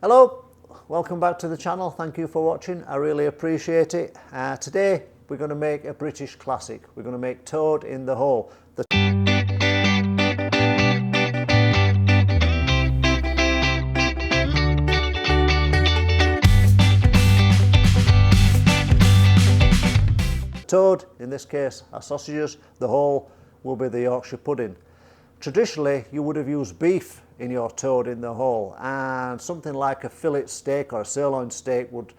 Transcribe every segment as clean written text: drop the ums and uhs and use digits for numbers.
Hello, welcome back to the channel. Thank you for watching. I really appreciate it. Today we're going to make a British classic. We're going to make toad in the hole. Toad, in this case, are sausages. The hole will be the Yorkshire pudding. Traditionally, you would have used beef in your toad in the hole, and something like a fillet steak or a sirloin steak would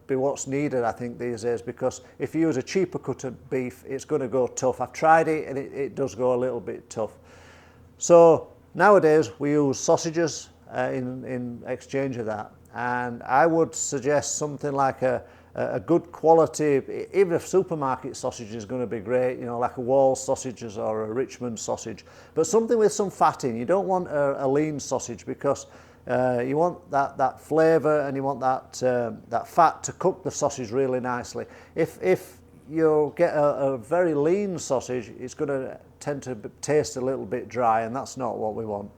be what's needed, I think, these days, because if you use a cheaper cut of beef, it's going to go tough. I've tried it and it does go a little bit tough. So nowadays we use sausages in exchange of that, and I would suggest something like a good quality, even if supermarket sausage is going to be great, you know, like a Wall sausages or a Richmond sausage, but something with some fat in. You don't want a lean sausage, because you want that flavour, and you want that fat to cook the sausage really nicely. If you get a very lean sausage, it's going to tend to taste a little bit dry, and that's not what we want.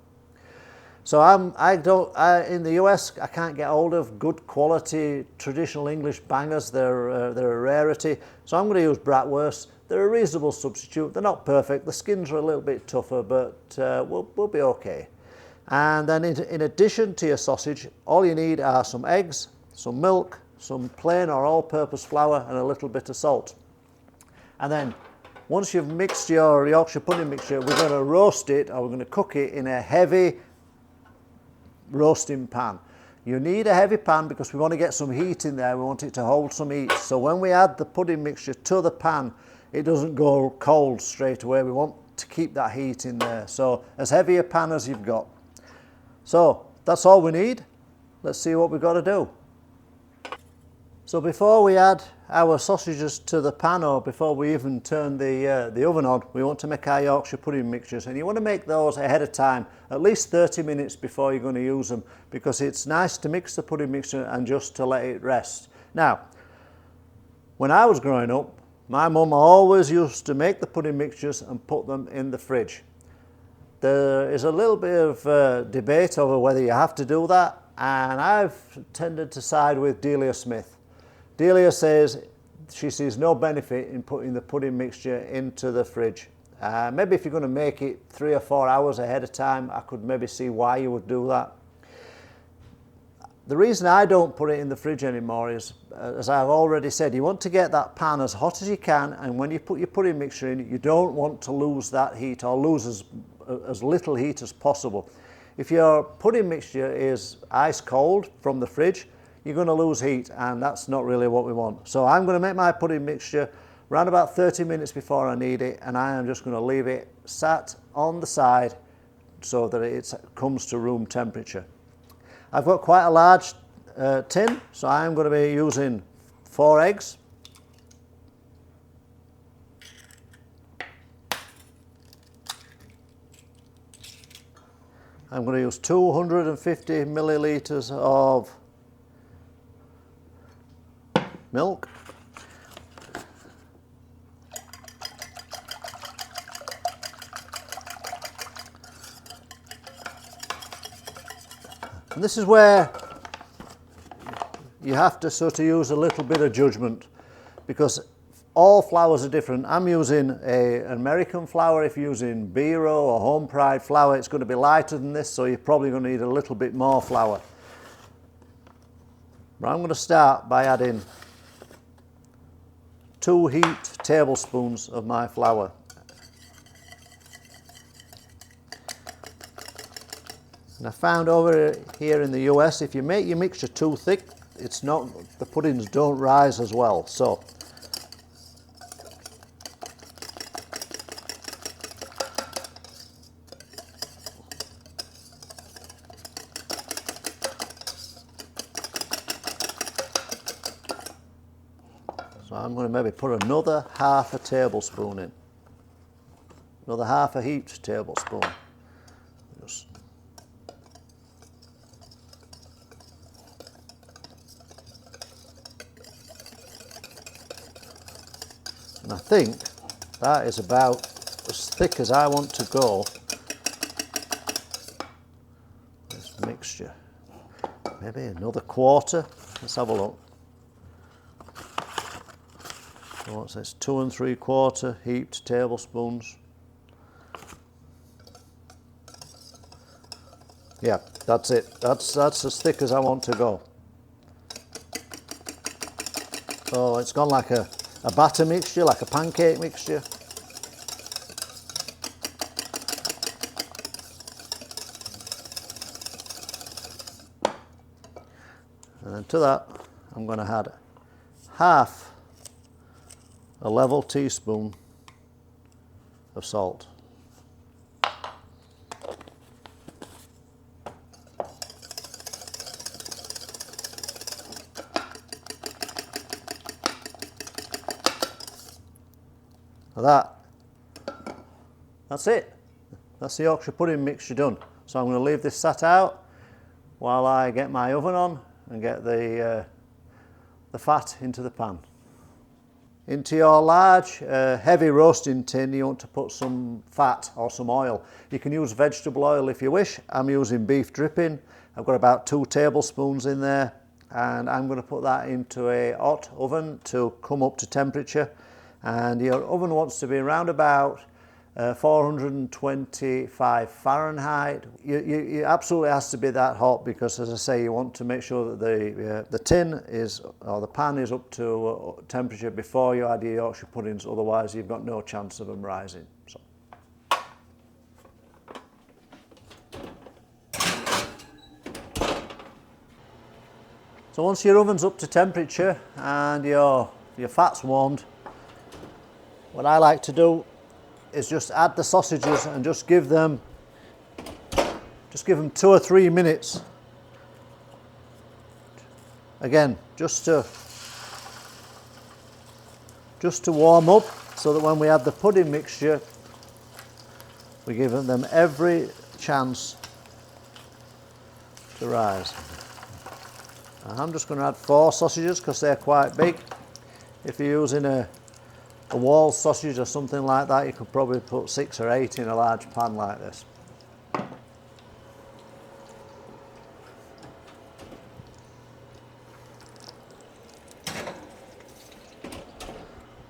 So in the US, I can't get hold of good quality traditional English bangers. They're a rarity. So I'm going to use bratwurst. They're a reasonable substitute. They're not perfect. The skins are a little bit tougher, but we'll be okay. And then in addition to your sausage, all you need are some eggs, some milk, some plain or all-purpose flour, and a little bit of salt. And then once you've mixed your Yorkshire pudding mixture, we're going to roast it, or we're going to cook it in a heavy roasting pan. You need a heavy pan because we want to get some heat in there. We want it to hold some heat. So when we add the pudding mixture to the pan, it doesn't go cold straight away. We want to keep that heat in there. So as heavy a pan as you've got. So that's all we need. Let's see what we've got to do. So before we add our sausages to the pan, or before we even turn the oven on, we want to make our Yorkshire pudding mixtures, and you want to make those ahead of time, at least 30 minutes before you're going to use them, because it's nice to mix the pudding mixture and just to let it rest. Now, when I was growing up, my mum always used to make the pudding mixtures and put them in the fridge. There is a little bit of debate over whether you have to do that, and I've tended to side with Delia Smith. Delia says she sees no benefit in putting the pudding mixture into the fridge. Maybe if you're going to make it 3 or 4 hours ahead of time, I could maybe see why you would do that. The reason I don't put it in the fridge anymore is, as I've already said, you want to get that pan as hot as you can, and when you put your pudding mixture in, you don't want to lose that heat, or lose as little heat as possible. If your pudding mixture is ice cold from the fridge, you're going to lose heat, and that's not really what we want. So I'm going to make my pudding mixture around about 30 minutes before I need it, and I am just going to leave it sat on the side so that it comes to room temperature. I've got quite a large tin, so I'm going to be using 4 eggs. I'm going to use 250 millilitres of milk. And this is where you have to sort of use a little bit of judgment, because all flours are different. I'm using an American flour. If you're using Biro or Home Pride flour, it's going to be lighter than this, so you're probably going to need a little bit more flour. But I'm going to start by adding 2 heaped tablespoons of my flour. And I found over here in the US, if you make your mixture too thick, the puddings don't rise as well. So I'm going to maybe put another half a tablespoon in. Another half a heaped tablespoon. And I think that is about as thick as I want to go, this mixture. maybe another quarter. Let's have a look. So what's this? 2 3/4 heaped tablespoons. Yeah, that's it. That's as thick as I want to go. So it's gone like a batter mixture, like a pancake mixture. And then to that, I'm going to add half a level teaspoon of salt. That's it. That's the Yorkshire pudding mixture done. So I'm going to leave this sat out while I get my oven on and get the fat into the pan. Into your large heavy roasting tin you want to put some fat or some oil. You can use vegetable oil if you wish. I'm using beef dripping. I've got about 2 tablespoons in there, and I'm going to put that into a hot oven to come up to temperature. And your oven wants to be around about 425 Fahrenheit. You absolutely has to be that hot because, as I say, you want to make sure that the tin is, or the pan is up to temperature before you add your Yorkshire puddings, otherwise you've got no chance of them rising. So once your oven's up to temperature and your fat's warmed, what I like to do is just add the sausages and just give them 2 or 3 minutes. Again, just to warm up, so that when we add the pudding mixture, we give them every chance to rise. And I'm just going to add 4 sausages because they're quite big. If you're using a wall sausage or something like that, you could probably put 6 or 8 in a large pan like this.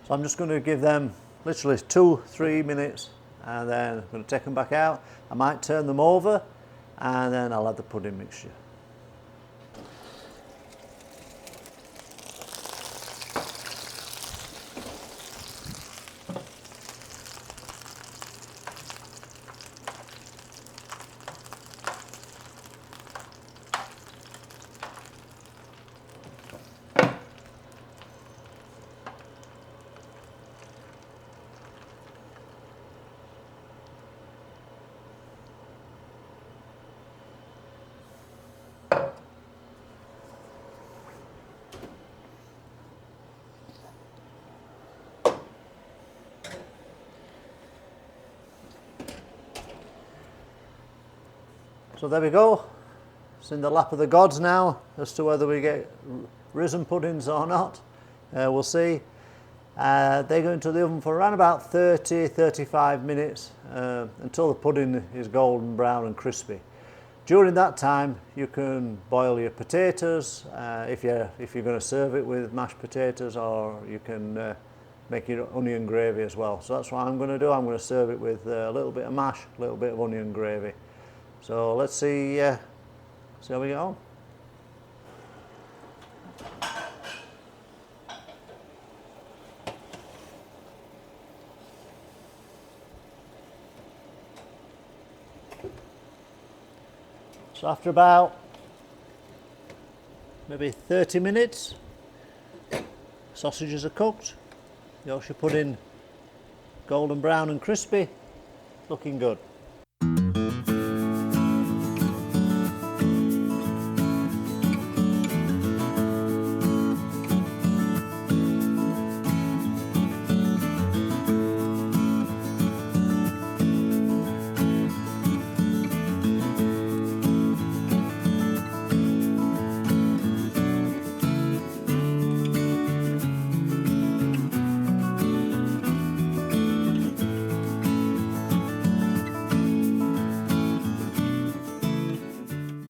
So I'm just going to give them literally 2-3 minutes, and then I'm going to take them back out. I might turn them over, and then I'll add the pudding mixture. So there we go. It's in the lap of the gods now as to whether we get risen puddings or not. We'll see. They go into the oven for around about 30-35 minutes until the pudding is golden brown and crispy. During that time you can boil your potatoes if you're going to serve it with mashed potatoes, or you can make your onion gravy as well. So that's what I'm going to do. I'm going to serve it with a little bit of mash, a little bit of onion gravy. So let's see how we get on. So after about maybe 30 minutes, sausages are cooked, Yorkshire pudding golden brown and crispy, looking good.